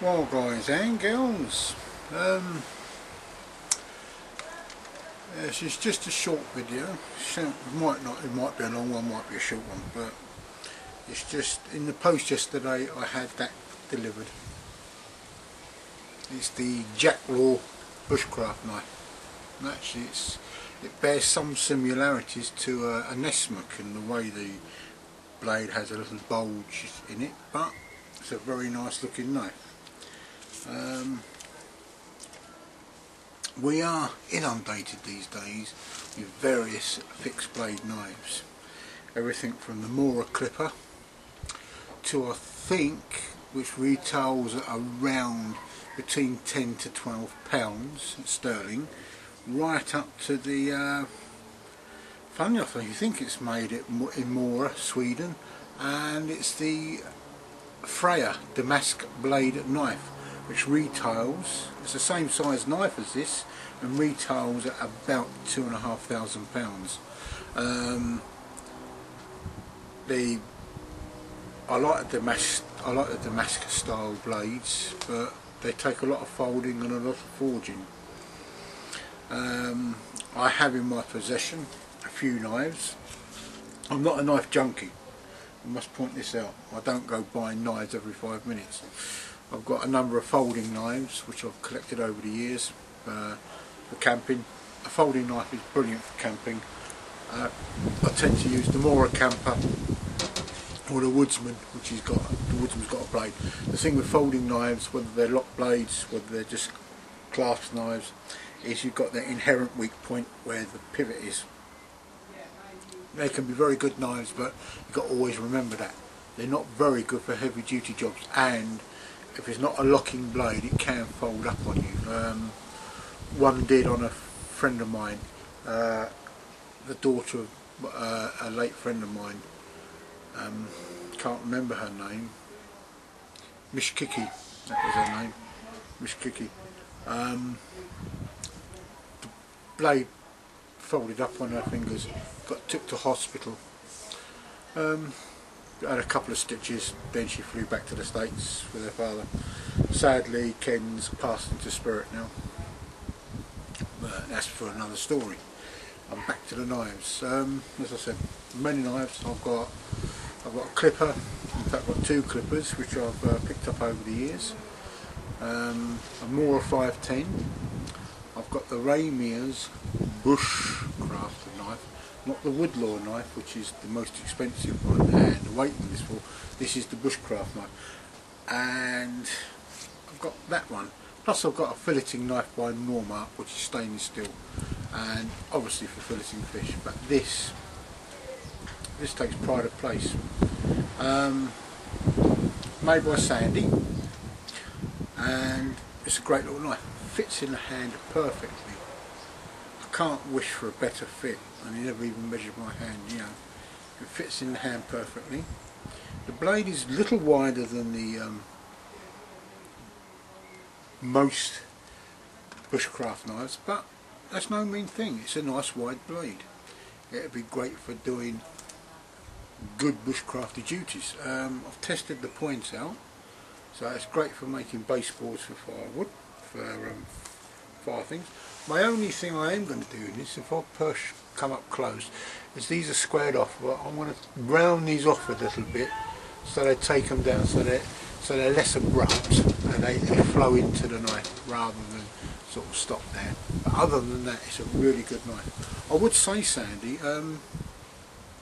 Well guys and girls, this is just a short video. It might be a long one, might be a short one, but it's just in the post yesterday I had that delivered. It's the Jacklore bushcraft knife, and actually it bears some similarities to a Nesmuk in the way the blade has a little bulge in it, but it's a very nice looking knife. We are inundated these days with various fixed blade knives, everything from the Mora clipper to I think which retails at around between 10 to 12 pounds sterling, right up to the funny enough, I think it's made in Mora, Sweden, and it's the Freya Damask blade knife, which retails, it's the same size knife as this, and retails at about £2,500. I like the Damascus style blades, but they take a lot of folding and a lot of forging. I have in my possession a few knives. I'm not a knife junkie, I must point this out. I don't go buying knives every 5 minutes. I've got a number of folding knives which I've collected over the years for camping. A folding knife is brilliant for camping. I tend to use the Mora camper or the Woodsman, the Woodsman's got a blade. The thing with folding knives, whether they're lock blades, whether they're just clasp knives, is you've got that inherent weak point where the pivot is. They can be very good knives, but you've got to always remember that. They're not very good for heavy duty jobs, and if it's not a locking blade it can fold up on you. One did on a friend of mine, the daughter of a late friend of mine, can't remember her name, Miss Kiki, that was her name, Miss Kiki. The blade folded up on her fingers, took to hospital, had a couple of stitches, then she flew back to the States with her father. Sadly Ken's passed into spirit now, but that's for another story. I'm back to the knives. As I said, many knives. I've got a clipper, in fact I've got two clippers which I've picked up over the years. A Mora 510. I've got the Ramir's bushcraft knife, not the Woodlaw knife, which is the most expensive one and the waiting list for. This is the bushcraft knife, and I've got that one. Plus I've got a filleting knife by Norma, which is stainless steel, and obviously for filleting fish. But this takes pride of place. Made by Sandy, and it's a great little knife. Fits in the hand perfectly. I can't wish for a better fit, and he never even measured my hand, you know. It fits in the hand perfectly. The blade is a little wider than the most bushcraft knives, but that's no mean thing. It's a nice wide blade. It'd be great for doing good bushcrafty duties. I've tested the points out, so it's great for making baseboards for firewood, for fire things. My only thing I am going to do in this, if I come up close, is these are squared off, but I'm going to round these off a little bit so they take them down, so they're less abrupt and they flow into the knife rather than sort of stop there. But other than that, it's a really good knife. I would say, Sandy,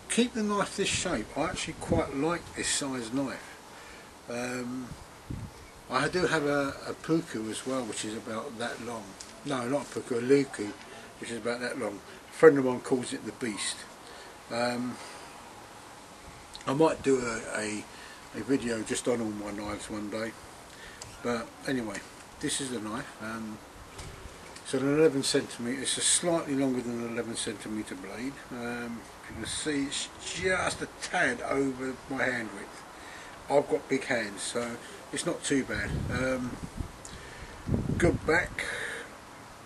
keep the knife this shape. I actually quite like this size knife. I do have a puku as well, which is about that long. No, not a puku, a luku, which is about that long. A friend of mine calls it the Beast. I might do a video just on all my knives one day. But anyway, this is the knife. It's an 11 centimetre. It's a slightly longer than an 11 centimetre blade. You can see it's just a tad over my hand width. I've got big hands, so it's not too bad. Good back.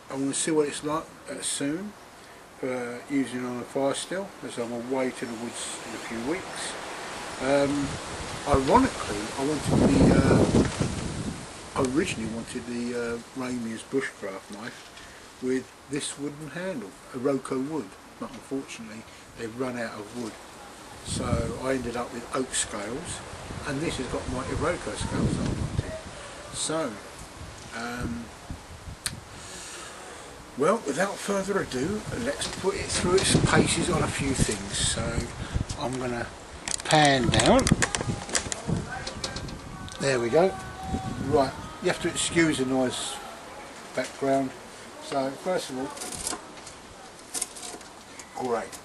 I'm going to see what it's like soon for using on a fire still, as I'm away to the woods in a few weeks. Ironically, I originally wanted the Ramia's bushcraft knife with this wooden handle, a Roco wood, but unfortunately they've run out of wood. So I ended up with oak scales, and this has got my Roco scales that I wanted. So, well, without further ado, let's put it through its paces on a few things. So I'm going to pan down. There we go. Right, you have to excuse the noise background. So first of all, great.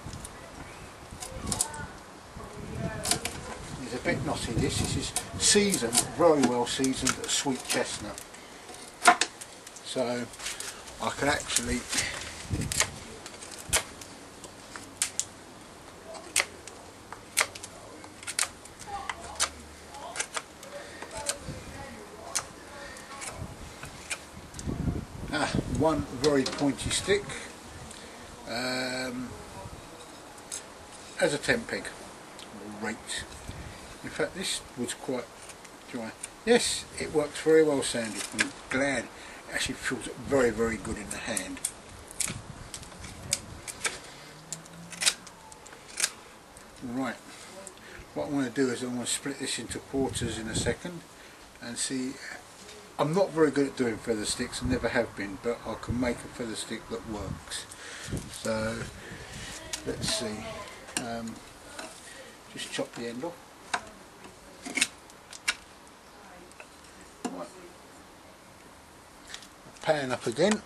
It's a bit knotty this. This is seasoned, very well seasoned sweet chestnut. So I can actually one very pointy stick as a tent peg. Great. In fact, this was quite dry. Yes, it works very well, Sandy. I'm glad. It actually feels very, very good in the hand. Right. What I want to do is I want to split this into quarters in a second and see. I'm not very good at doing feather sticks, and never have been, but I can make a feather stick that works. So let's see. Just chop the end off. Right. Pan up again.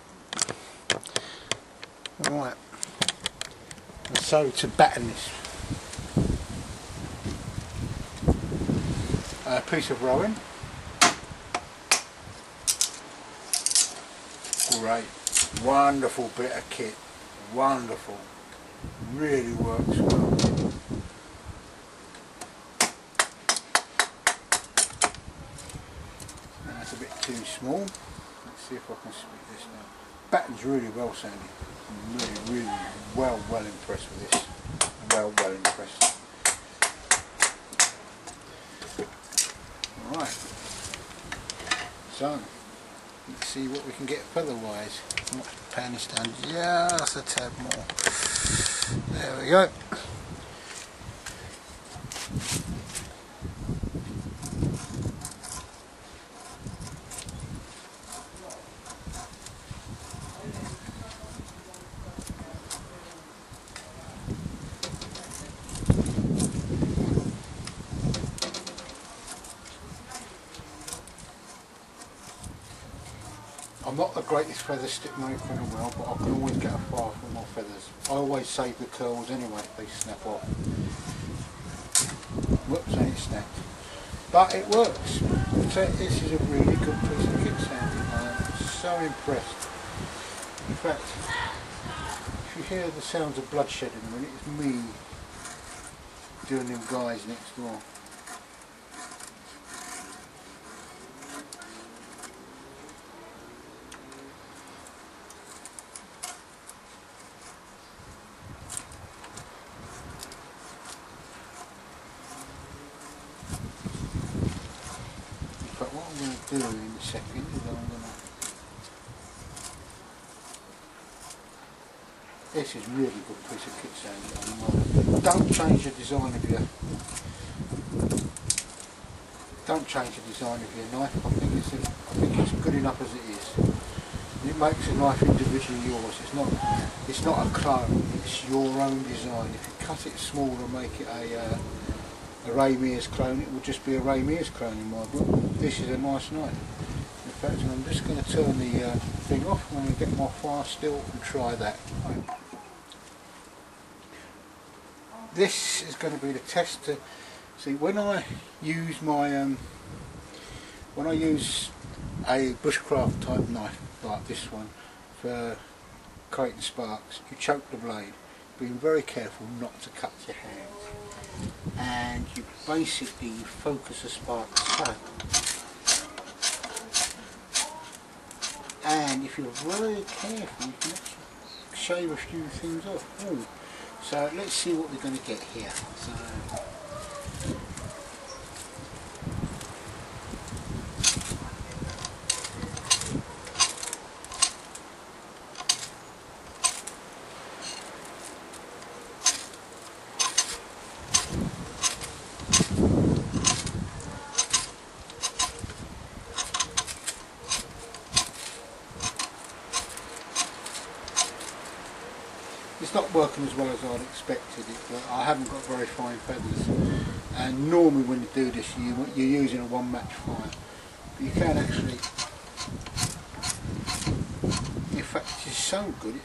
Right. And so to batten this, a piece of rowing. Great, wonderful bit of kit, wonderful, really works well. That's a bit too small. Let's see if I can split this now. Battens really well, Sandy. I'm really well impressed with this. Well impressed. Right. So let's see what we can get feather-wise. Pan this down just a tad more. There we go. I'm not the greatest feather stick maker in the world, but I can always get a fire from my feathers. I always save the curls anyway if they snap off. Whoops, and it snapped. But it works. So this is a really good piece of kit, Sandy. I'm so impressed. In fact, if you hear the sounds of bloodshed in a minute, it's me doing them guys next door. But what I'm going to do in a second is I'm going to... This is really good piece of kit, Sandy. Don't change the design of your... Don't change the design of your knife. I think it's good enough as it is. It makes a knife individually yours. It's not a clone. It's your own design. If you cut it small and make it a Ramia's clone, it will just be a Ramia's clone in my book. This is a nice knife. In fact, I'm just going to turn the thing off. I'm going to get my fire still and try that. This is going to be the test to see when I use my when I use a bushcraft type knife like this one for creating sparks. You choke the blade, being very careful not to cut your hands, and you basically focus the spark so. And if you're very careful, you can actually shave a few things off. Ooh. So let's see what we're going to get here. So, It's not working as well as I'd expected it, but I haven't got very fine feathers. And normally when you do this, you're using a one match fire. But you can actually, in fact it's so good,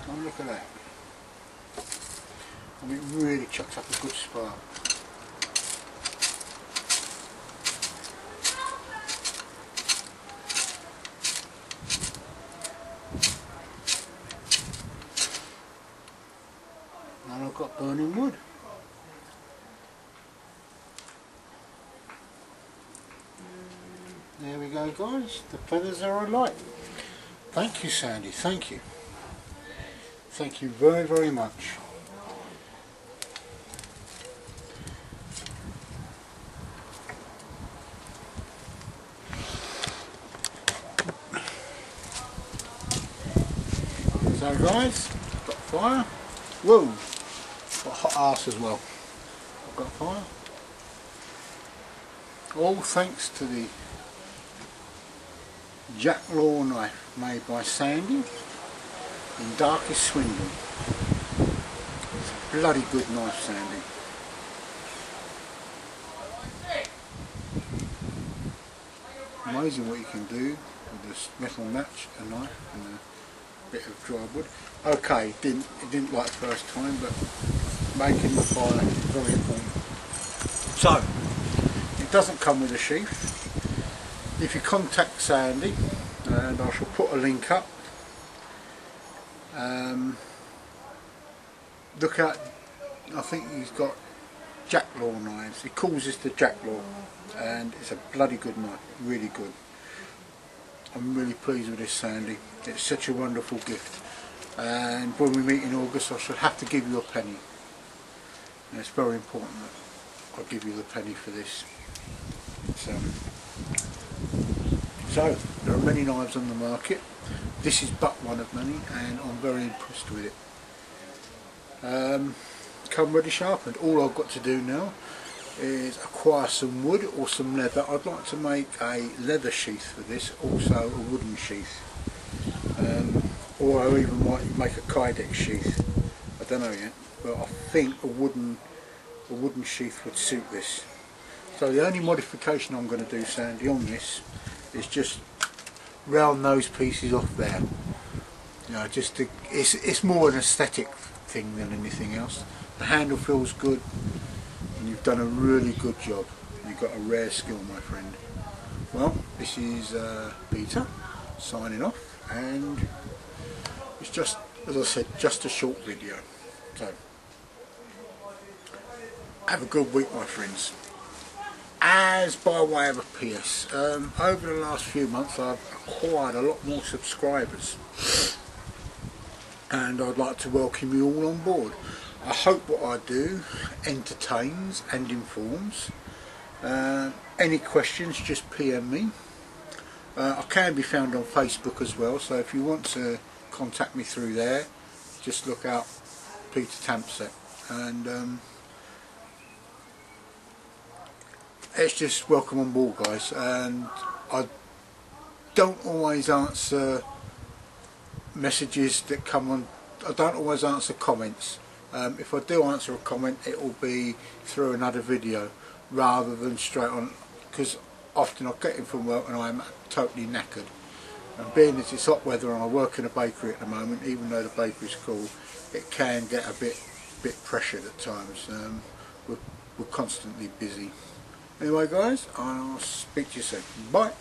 oh, look at that. I mean, it really chucks up a good spark. And I've got burning wood. There we go guys, the feathers are alight. Thank you Sandy, thank you. Thank you very, very much. So guys, got fire. Whoa, got a hot arse as well. I've got fire. All thanks to the Jacklore knife made by Sandy in Darkest Swindon. It's a bloody good knife, Sandy. Amazing what you can do with this metal match, a knife and a bit of dry wood. Okay, it didn't like the first time, but making the fire is very important. So, it doesn't come with a sheath. If you contact Sandy, and I shall put a link up, look at, I think he's got Jacklore knives. He calls this the Jacklore, and it's a bloody good knife, really good. I'm really pleased with this, Sandy. It's such a wonderful gift, and when we meet in August I shall have to give you a penny, and it's very important that I give you the penny for this. So there are many knives on the market. This is but one of many, and I'm very impressed with it. Come ready sharpened. All I've got to do now is acquire some wood or some leather. I'd like to make a leather sheath for this, also a wooden sheath, or I even might make a kydex sheath. I don't know yet, but I think a wooden sheath would suit this. So the only modification I'm going to do, Sandy, on this is just round those pieces off there. You know, just to, it's more an aesthetic thing than anything else. The handle feels good, and you've done a really good job. You've got a rare skill, my friend. Well, this is Peter signing off, and it's just, as I said, just a short video. So have a good week, my friends. As by way of a PS, over the last few months I've acquired a lot more subscribers, and I'd like to welcome you all on board. I hope what I do entertains and informs. Any questions, just PM me. I can be found on Facebook as well, so if you want to contact me through there, just look out Peter Tampset, and it's just welcome on board, guys. And I don't always answer messages that come on. I don't always answer comments. If I do answer a comment, it will be through another video rather than straight on, because often I get in from work and I'm totally knackered. And being as it's hot weather and I work in a bakery at the moment, even though the bakery's cool, it can get a bit pressured at times. We're constantly busy. Anyway guys, I'll speak to you soon. Bye.